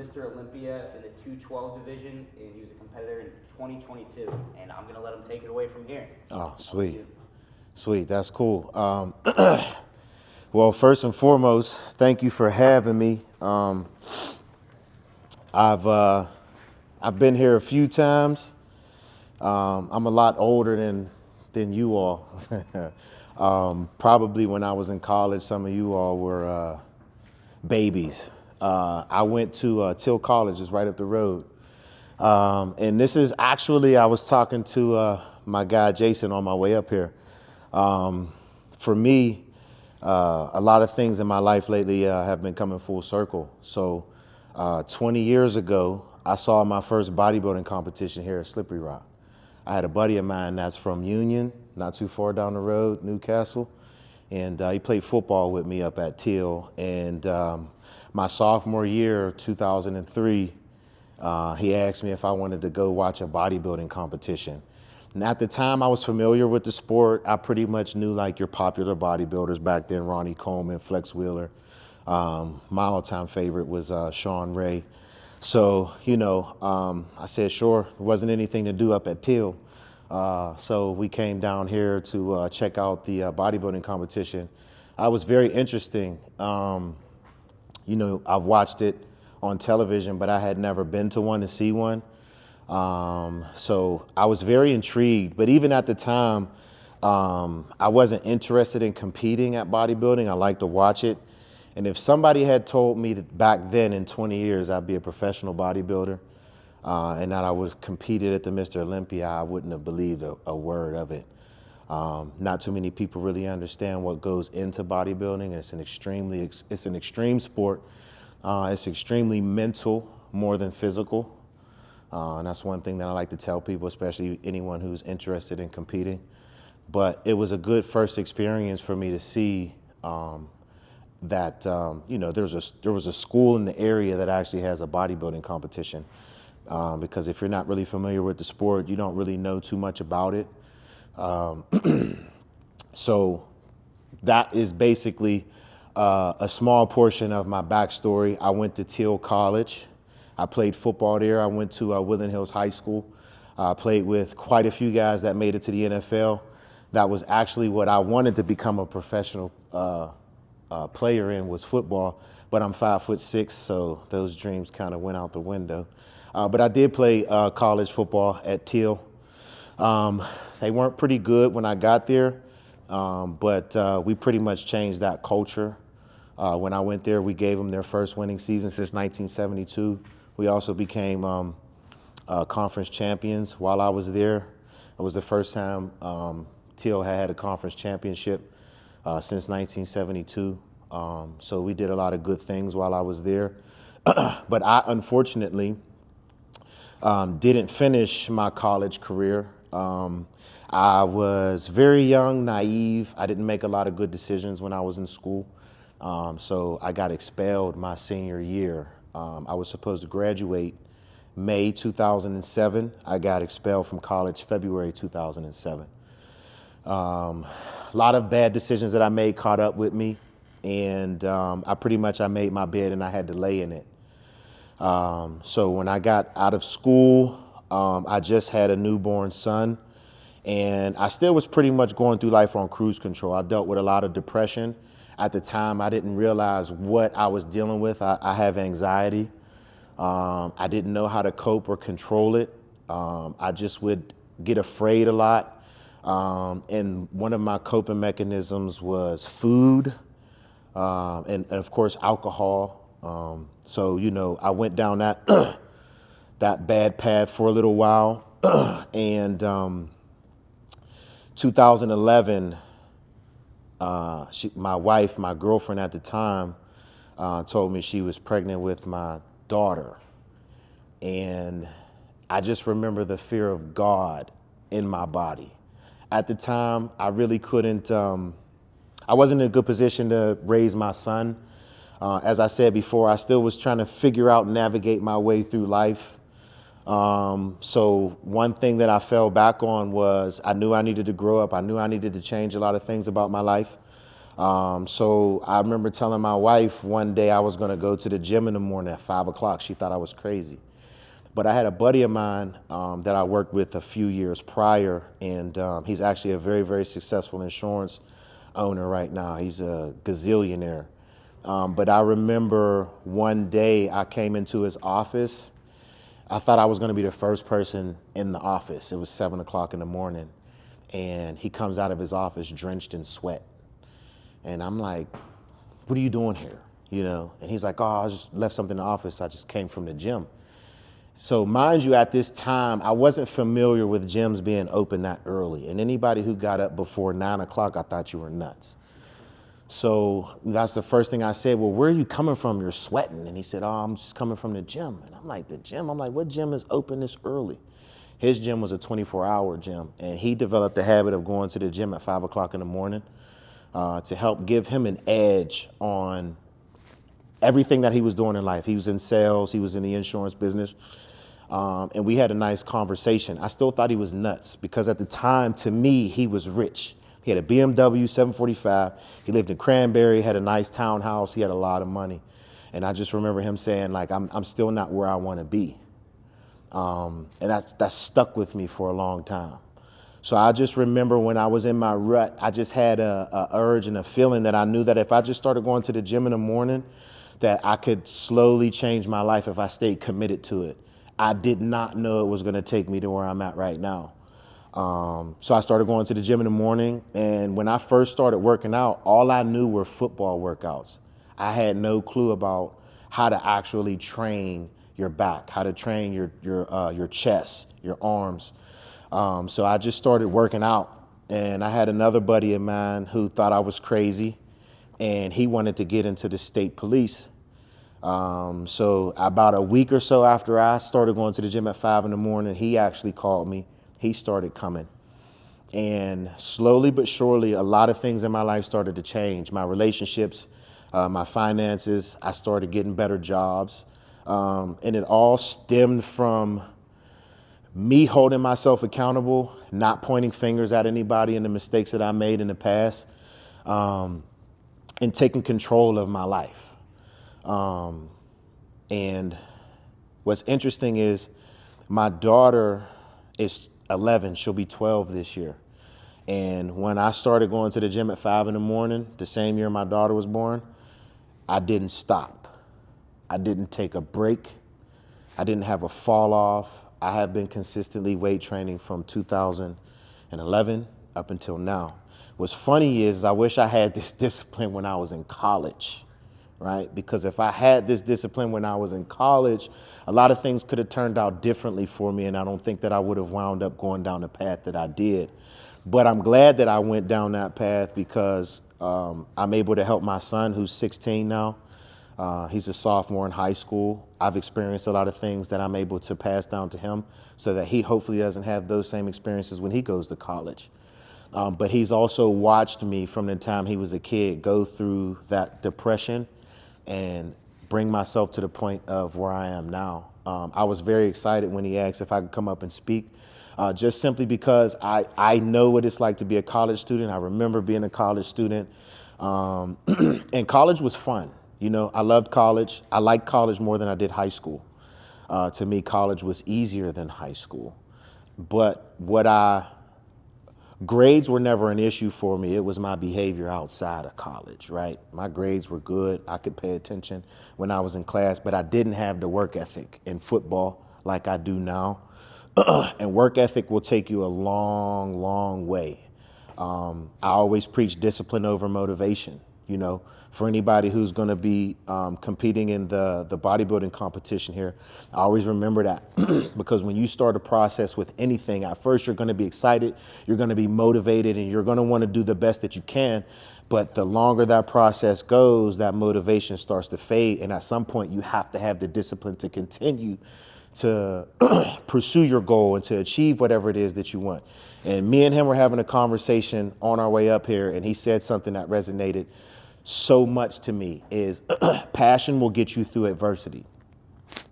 Mr. Olympia in the 212 division, and he was a competitor in 2022. And I'm going to let him take it away from here. Oh, sweet. Sweet, that's cool. Well, first and foremost, thank you for having me. I've been here a few times. I'm a lot older than you all. Probably when I was in college, some of you all were babies. I went to Till College, it's right up the road. And this is actually, I was talking to my guy Jason on my way up here. For me, a lot of things in my life lately have been coming full circle. So 20 years ago, I saw my first bodybuilding competition here at Slippery Rock. I had a buddy of mine that's from Union, not too far down the road, Newcastle. And he played football with me up at Till. And my sophomore year, 2003, he asked me if I wanted to go watch a bodybuilding competition. And at the time I was familiar with the sport. I pretty much knew like your popular bodybuilders back then, Ronnie Coleman, Flex Wheeler. My all-time favorite was Sean Ray. So, I said, sure, there wasn't anything to do up at Till. So we came down here to check out the bodybuilding competition. It was very interesting. I've watched it on television, but I had never been to one to see one. So I was very intrigued, but even at the time, I wasn't interested in competing at bodybuilding. I liked to watch it. And if somebody had told me that back then in 20 years, I'd be a professional bodybuilder, and that I would have competed at the Mr. Olympia, I wouldn't have believed a word of it. Not too many people really understand what goes into bodybuilding. It's an extreme sport. It's extremely mental more than physical. And that's one thing that I like to tell people, especially anyone who's interested in competing. But it was a good first experience for me to see that there was a school in the area that actually has a bodybuilding competition. Because if you're not really familiar with the sport, you don't really know too much about it. So that is basically a small portion of my backstory. I went to Till College. I played football there. I went to Woodland Hills High School. I played with quite a few guys that made it to the NFL. That was actually what I wanted to become a professional player in, was football, but I'm 5'6", so those dreams kind of went out the window. But I did play college football at Till. They weren't pretty good when I got there, but we pretty much changed that culture. When I went there, we gave them their first winning season since 1972. We also became conference champions while I was there. It was the first time Till had a conference championship since 1972. So we did a lot of good things while I was there. But I unfortunately didn't finish my college career. I was very young, naive. I didn't make a lot of good decisions when I was in school. So I got expelled my senior year. I was supposed to graduate May 2007. I got expelled from college February 2007. A lot of bad decisions that I made caught up with me, and I made my bed and I had to lay in it. So when I got out of school, I just had a newborn son, and I still was pretty much going through life on cruise control. I dealt with a lot of depression. At the time, I didn't realize what I was dealing with. I have anxiety. I didn't know how to cope or control it. I just would get afraid a lot. And one of my coping mechanisms was food, and of course, alcohol. So, I went down that that bad path for a little while. And 2011, my wife, my girlfriend at the time, told me she was pregnant with my daughter. And I just remember the fear of God in my body. At the time, I really couldn't, I wasn't in a good position to raise my son. As I said before, I still was trying to figure out and navigate my way through life. So one thing that I fell back on was I knew I needed to grow up. I knew I needed to change a lot of things about my life. So I remember telling my wife one day I was going to go to the gym in the morning at 5 o'clock. She thought I was crazy. But I had a buddy of mine that I worked with a few years prior, and he's actually a very, very successful insurance owner right now. He's a gazillionaire. But I remember one day I came into his office. I thought I was going to be the first person in the office. It was 7 o'clock in the morning, and he comes out of his office drenched in sweat. And I'm like, what are you doing here? You know? And he's like, oh, I just left something in the office. I just came from the gym. So mind you, at this time, I wasn't familiar with gyms being open that early. And anybody who got up before 9 o'clock, I thought you were nuts. So that's the first thing I said, well, where are you coming from? You're sweating. And he said, oh, I'm just coming from the gym. And I'm like, the gym? I'm like, what gym is open this early? His gym was a 24-hour gym. And he developed the habit of going to the gym at 5 o'clock in the morning to help give him an edge on everything that he was doing in life. He was in sales. He was in the insurance business. And we had a nice conversation. I still thought he was nuts because at the time, to me, he was rich. He had a BMW 745. He lived in Cranberry, had a nice townhouse. He had a lot of money. And I just remember him saying, like, I'm still not where I want to be. And that's stuck with me for a long time. So I just remember when I was in my rut, I just had a urge and a feeling that I knew that if I just started going to the gym in the morning, that I could slowly change my life if I stayed committed to it. I did not know it was going to take me to where I'm at right now. So I started going to the gym in the morning. And when I first started working out, all I knew were football workouts. I had no clue about how to actually train your back, how to train your chest, your arms. So I just started working out. And I had another buddy of mine who thought I was crazy, and he wanted to get into the state police. So about a week or so after I started going to the gym at 5 in the morning, he actually called me. He started coming. And slowly but surely, a lot of things in my life started to change. My relationships, my finances, I started getting better jobs. And it all stemmed from me holding myself accountable, not pointing fingers at anybody and the mistakes that I made in the past, and taking control of my life. And what's interesting is my daughter is 11, she'll be 12 this year. And when I started going to the gym at 5 in the morning, the same year my daughter was born, I didn't stop. I didn't take a break. I didn't have a fall off. I have been consistently weight training from 2011 up until now. What's funny is I wish I had this discipline when I was in college, right? Because if I had this discipline when I was in college, a lot of things could have turned out differently for me, and I don't think that I would have wound up going down the path that I did. But I'm glad that I went down that path because I'm able to help my son, who's 16 now. He's a sophomore in high school. I've experienced a lot of things that I'm able to pass down to him so that he hopefully doesn't have those same experiences when he goes to college. But he's also watched me from the time he was a kid go through that depression and bring myself to the point of where I am now. I was very excited when he asked if I could come up and speak, just simply because I know what it's like to be a college student. I remember being a college student, and college was fun. You know, I loved college. I liked college more than I did high school. To me, college was easier than high school. But grades were never an issue for me. It was my behavior outside of college, right? My grades were good. I could pay attention when I was in class, but I didn't have the work ethic in football like I do now. And work ethic will take you a long, long way. I always preach discipline over motivation. You know, for anybody who's going to be competing in the bodybuilding competition here, I always remember that because when you start a process with anything, at first you're going to be excited, you're going to be motivated, and you're going to want to do the best that you can. But the longer that process goes, that motivation starts to fade. And at some point, you have to have the discipline to continue to pursue your goal and to achieve whatever it is that you want. And me and him were having a conversation on our way up here, and he said something that resonated so much to me is passion will get you through adversity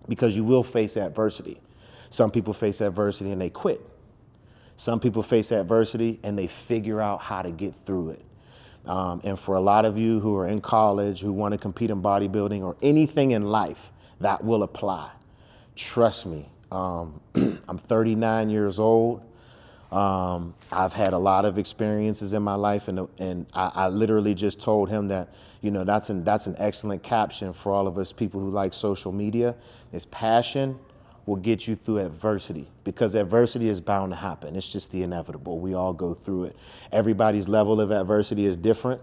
because you will face adversity. Some people face adversity and they quit. Some people face adversity and they figure out how to get through it. And for a lot of you who are in college, who want to compete in bodybuilding or anything in life, that will apply. Trust me. I'm 39 years old. I've had a lot of experiences in my life, and I literally just told him that, that's an excellent caption for all of us people who like social media. Is passion will get you through adversity, because adversity is bound to happen. It's just the inevitable. We all go through it. Everybody's level of adversity is different.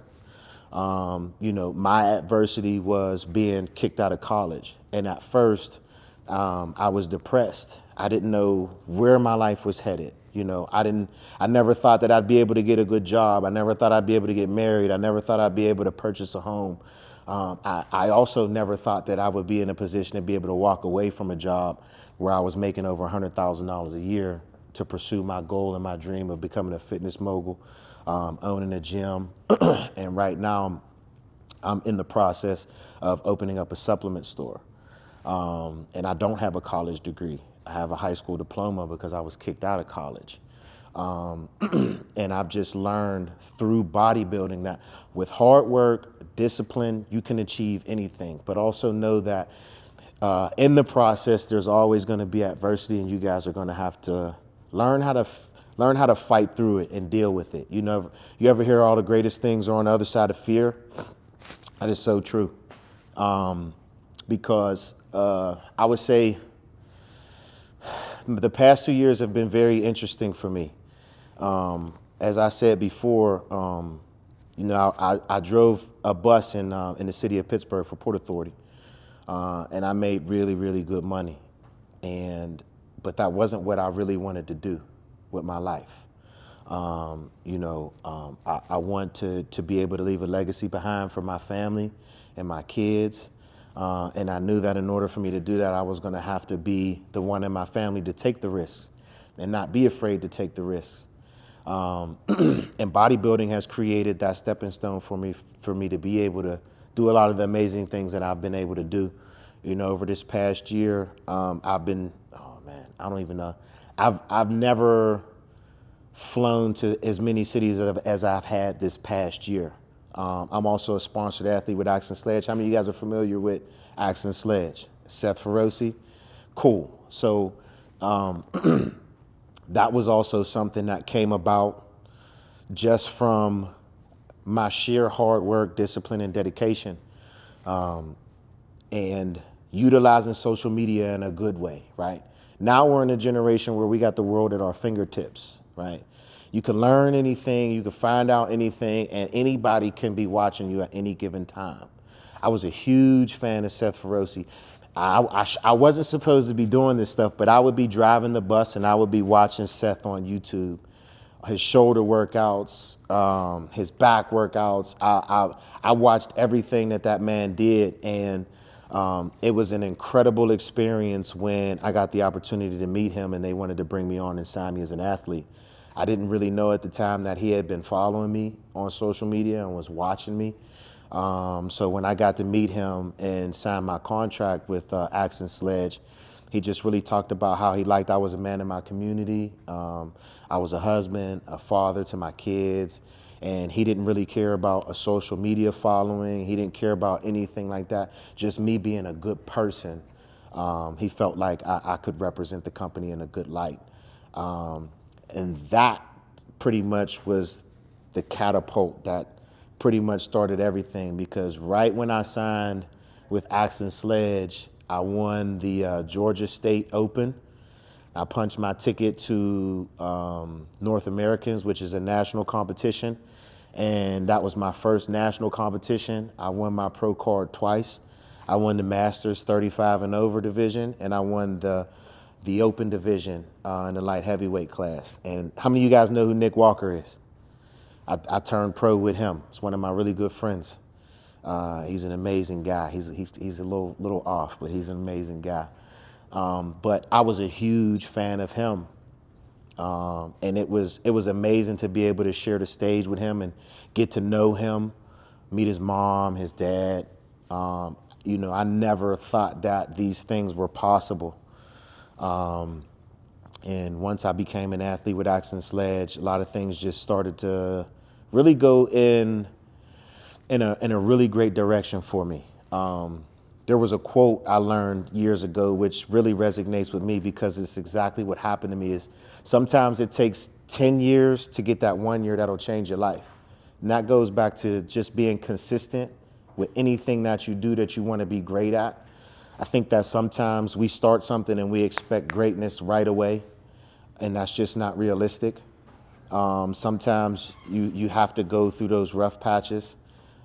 My adversity was being kicked out of college, and at first, I was depressed. I didn't know where my life was headed. I never thought that I'd be able to get a good job. I never thought I'd be able to get married. I never thought I'd be able to purchase a home. I also never thought that I would be in a position to be able to walk away from a job where I was making over $100,000 a year to pursue my goal and my dream of becoming a fitness mogul, owning a gym. And right now I'm in the process of opening up a supplement store. And I don't have a college degree. I have a high school diploma because I was kicked out of college. And I've just learned through bodybuilding that with hard work, discipline, you can achieve anything. But also know that in the process, there's always going to be adversity, and you guys are going to have to learn how to fight through it and deal with it. You ever hear all the greatest things are on the other side of fear? That is so true. Because I would say the past 2 years have been very interesting for me. As I said before, I drove a bus in the city of Pittsburgh for Port Authority, and I made really, really good money. But that wasn't what I really wanted to do with my life. I want to be able to leave a legacy behind for my family and my kids. And I knew that in order for me to do that, I was going to have to be the one in my family to take the risks and not be afraid to take the risks. And bodybuilding has created that stepping stone for me to be able to do a lot of the amazing things that I've been able to do. Over this past year, I don't even know. I've never flown to as many cities as I've had this past year. I'm also a sponsored athlete with Axe and Sledge. How many of you guys are familiar with Axe and Sledge? Seth Feroce? Cool. So that was also something that came about just from my sheer hard work, discipline, and dedication, and utilizing social media in a good way, right? Now we're in a generation where we got the world at our fingertips, right? You can learn anything, you can find out anything, and anybody can be watching you at any given time. I was a huge fan of Seth Feroce. I wasn't supposed to be doing this stuff, but I would be driving the bus and I would be watching Seth on YouTube, his shoulder workouts, his back workouts. I watched everything that man did, and it was an incredible experience when I got the opportunity to meet him and they wanted to bring me on and sign me as an athlete. I didn't really know at the time that he had been following me on social media and was watching me. So when I got to meet him and sign my contract with Axe and Sledge, he just really talked about how he liked I was a man in my community. I was a husband, a father to my kids, and he didn't really care about a social media following. He didn't care about anything like that, just me being a good person. He felt like I could represent the company in a good light. And that pretty much was the catapult that pretty much started everything, because right when I signed with Axe and Sledge, I won the Georgia State Open. I punched my ticket to North Americans, which is a national competition. And that was my first national competition. I won my pro card twice. I won the Masters 35 and over division, and I won the open division in the light heavyweight class. And how many of you guys know who Nick Walker is? I turned pro with him. He's one of my really good friends. He's an amazing guy. He's a little off, but he's an amazing guy. But I was a huge fan of him. And it was amazing to be able to share the stage with him and get to know him, meet his mom, his dad. I never thought that these things were possible. And once I became an athlete with Axe and Sledge, a lot of things just started to really go in in a really great direction for me. There was a quote I learned years ago, which really resonates with me because it's exactly what happened to me. Is sometimes it takes 10 years to get that 1 year that'll change your life. And that goes back to just being consistent with anything that you do that you want to be great at. I think that sometimes we start something and we expect greatness right away, and that's just not realistic. Sometimes you have to go through those rough patches.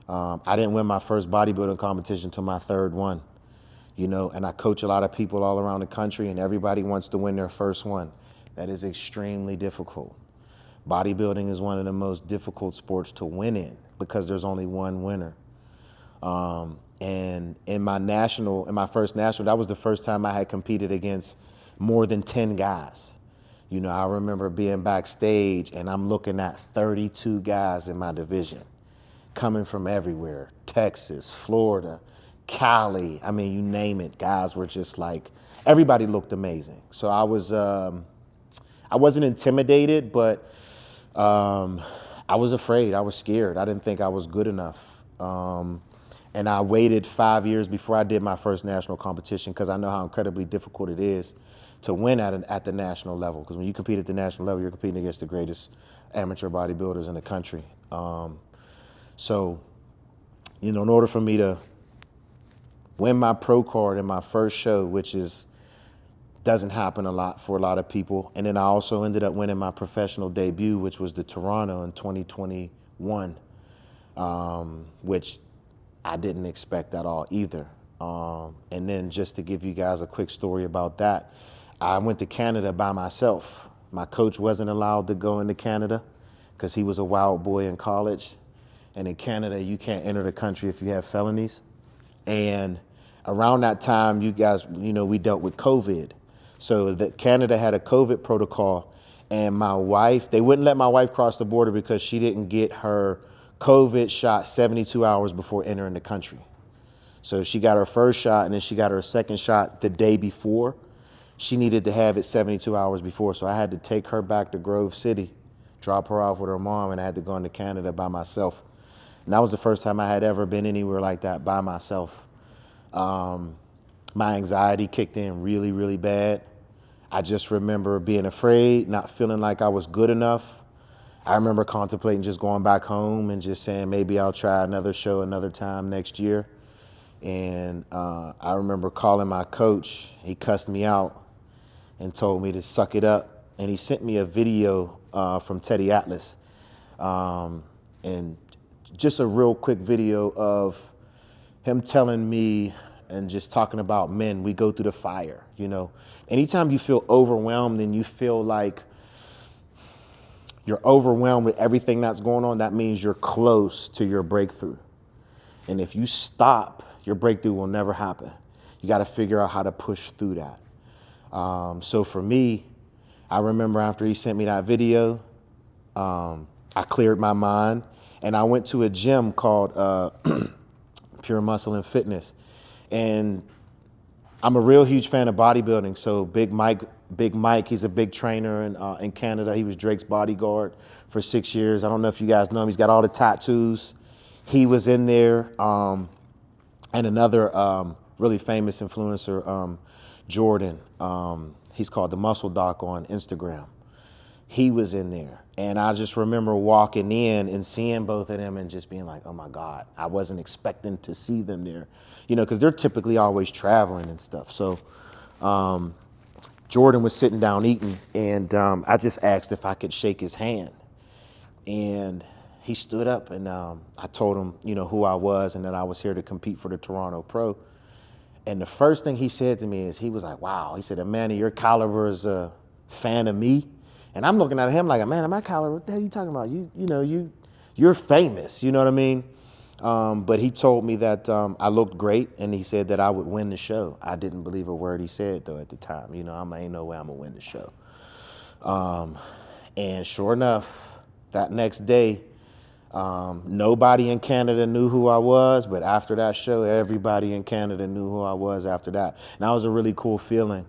I didn't win my first bodybuilding competition until my third one, and I coach a lot of people all around the country, and everybody wants to win their first one. That is extremely difficult. Bodybuilding is one of the most difficult sports to win in because there's only one winner. And in my first national, that was the first time I had competed against more than 10 guys. I remember being backstage and I'm looking at 32 guys in my division coming from everywhere, Texas, Florida, Cali, I mean, you name it. Guys were just like, everybody looked amazing. So I wasn't intimidated, but I was afraid, I was scared. I didn't think I was good enough. And I waited 5 years before I did my first national competition because I know how incredibly difficult it is to win at the national level. Because when you compete at the national level, you're competing against the greatest amateur bodybuilders in the country. So, in order for me to win my pro card in my first show, which doesn't happen a lot for a lot of people. And then I also ended up winning my professional debut, which was the Toronto in 2021, which I didn't expect at all either. And then just to give you guys a quick story about that, I went to Canada by myself. My coach wasn't allowed to go into Canada because he was a wild boy in college. And in Canada, you can't enter the country if you have felonies. And around that time, you guys, we dealt with COVID. So Canada had a COVID protocol, and my wife, they wouldn't let my wife cross the border because she didn't get her COVID shot 72 hours before entering the country. So she got her first shot, and then she got her second shot the day before. She needed to have it 72 hours before, so I had to take her back to Grove City, drop her off with her mom, and I had to go into Canada by myself. And that was the first time I had ever been anywhere like that by myself. My anxiety kicked in really, really bad. I just remember being afraid, not feeling like I was good enough. I remember contemplating just going back home and just saying maybe I'll try another show another time next year. And I remember calling my coach. He cussed me out and told me to suck it up. And he sent me a video from Teddy Atlas. And just a real quick video of him telling me and just talking about men, we go through the fire, Anytime you feel overwhelmed and you feel like you're overwhelmed with everything that's going on, that means you're close to your breakthrough. And if you stop, your breakthrough will never happen. You got to figure out how to push through that. So for me, I remember after he sent me that video, I cleared my mind and I went to a gym called Pure Muscle and Fitness. And I'm a real huge fan of bodybuilding. So Big Mike, he's a big trainer in Canada. He was Drake's bodyguard for 6 years. I don't know if you guys know him. He's got all the tattoos. He was in there. And another really famous influencer, Jordan. He's called the Muscle Doc on Instagram. He was in there. And I just remember walking in and seeing both of them and just being like, oh my God, I wasn't expecting to see them there. Because they're typically always traveling and stuff. So Jordan was sitting down eating, and I just asked if I could shake his hand. And he stood up, and I told him, who I was and that I was here to compete for the Toronto Pro. And the first thing he said to me is, he was like, wow. He said, a man of your caliber is a fan of me. And I'm looking at him like, a man of my caliber, what the hell are you talking about? You're famous, you know what I mean? But he told me that I looked great, and he said that I would win the show. I didn't believe a word he said, though, at the time. I'm like, ain't no way I'm going to win the show. And sure enough, that next day, nobody in Canada knew who I was, but after that show, everybody in Canada knew who I was after that. And that was a really cool feeling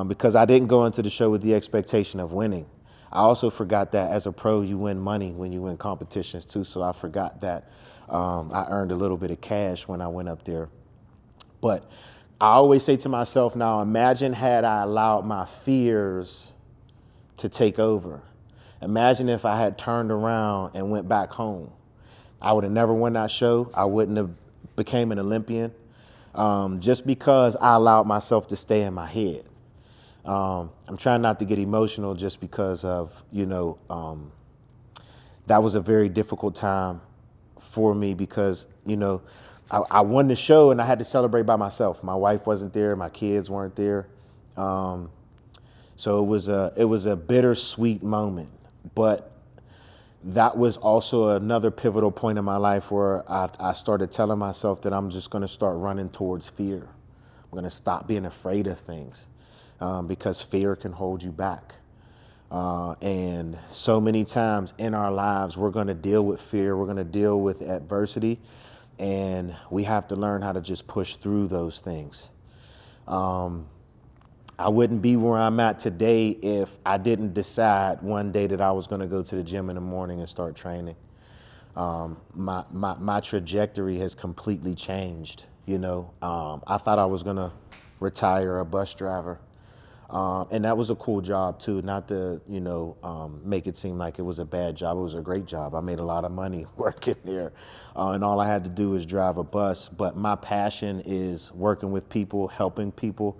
because I didn't go into the show with the expectation of winning. I also forgot that as a pro, you win money when you win competitions, too, so I forgot that I earned a little bit of cash when I went up there. But I always say to myself now, imagine had I allowed my fears to take over. Imagine if I had turned around and went back home. I would have never won that show. I wouldn't have became an Olympian, just because I allowed myself to stay in my head. I'm trying not to get emotional just because of, that was a very difficult time for me because, I won the show and I had to celebrate by myself. My wife wasn't there. My kids weren't there. So it was a bittersweet moment, but that was also another pivotal point in my life where I started telling myself that I'm just going to start running towards fear. I'm going to stop being afraid of things, because fear can hold you back. And so many times in our lives, we're going to deal with fear. We're going to deal with adversity, and we have to learn how to just push through those things. I wouldn't be where I'm at today if I didn't decide one day that I was going to go to the gym in the morning and start training. My trajectory has completely changed. I thought I was going to retire a bus driver. And that was a cool job too, not to, make it seem like it was a bad job. It was a great job. I made a lot of money working there. And all I had to do was drive a bus. But my passion is working with people, helping people.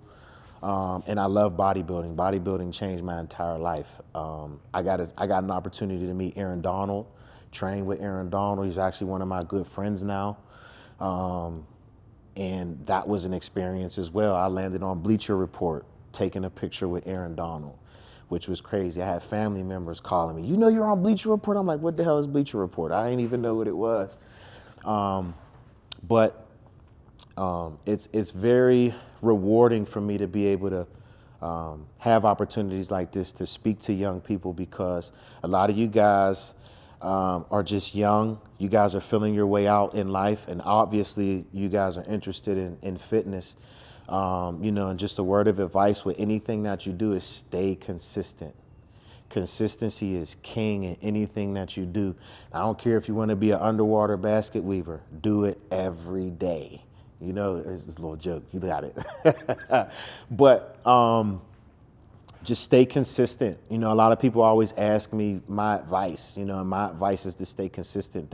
And I love bodybuilding. Bodybuilding changed my entire life. I got an opportunity to meet Aaron Donald, train with Aaron Donald. He's actually one of my good friends now. And that was an experience as well. I landed on Bleacher Report, taking a picture with Aaron Donald, which was crazy. I had family members calling me, you're on Bleacher Report? I'm like, what the hell is Bleacher Report? I didn't even know what it was. But it's very rewarding for me to be able to have opportunities like this to speak to young people, because a lot of you guys are just young. You guys are filling your way out in life, and obviously you guys are interested in fitness. And just a word of advice with anything that you do is stay consistent. Consistency is king in anything that you do. I don't care if you want to be an underwater basket weaver, do it every day. It's a little joke, you got it. But just stay consistent. A lot of people always ask me my advice, and my advice is to stay consistent.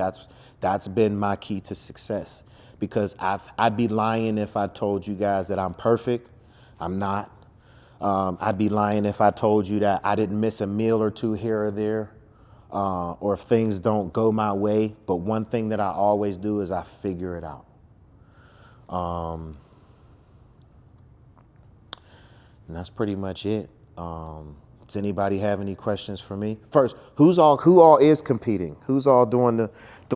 That's been my key to success. Because I'd be lying if I told you guys that I'm perfect. I'm not. I'd be lying if I told you that I didn't miss a meal or two here or there, or if things don't go my way. But one thing that I always do is I figure it out. And that's pretty much it. Does anybody have any questions for me? First, who all is competing? Who's all doing